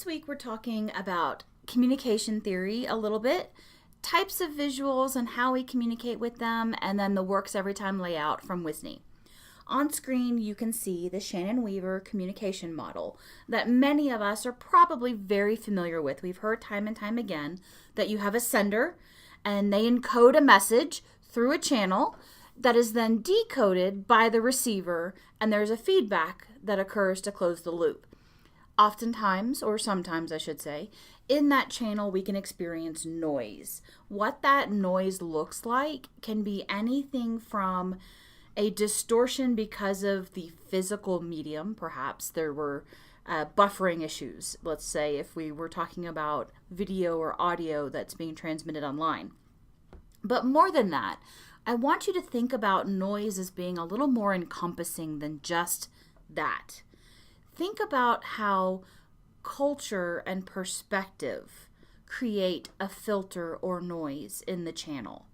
This week we're talking about communication theory a little bit, types of visuals and how we communicate with them, and then the works every time layout from Wisney. On screen you can see the Shannon-Weaver communication model that many of us are probably very familiar with. We've heard time and time again that you have a sender and they encode a message through a channel that is then decoded by the receiver, and there's a feedback that occurs to close the loop. Oftentimes, or sometimes I should say, in that channel we can experience noise. What that noise looks like can be anything from a distortion because of the physical medium. Perhaps there were buffering issues, let's say if we were talking about video or audio that's being transmitted online. But more than that, I want you to think about noise as being a little more encompassing than just that. Think about how culture and perspective create a filter or noise in the channel.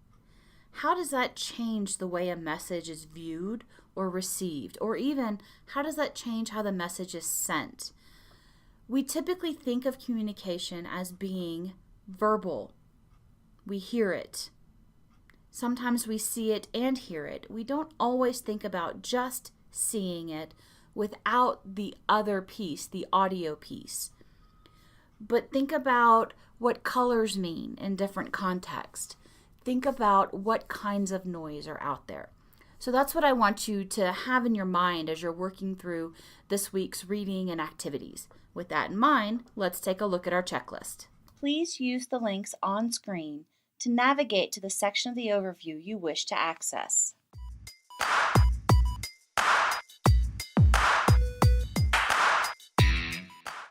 How does that change the way a message is viewed or received? Or even, how does that change how the message is sent? We typically think of communication as being verbal. We hear it. Sometimes we see it and hear it. We don't always think about just seeing it without the other piece, the audio piece. But think about what colors mean in different contexts. Think about what kinds of noise are out there. So that's what I want you to have in your mind as you're working through this week's reading and activities. With that in mind, let's take a look at our checklist. Please use the links on screen to navigate to the section of the overview you wish to access.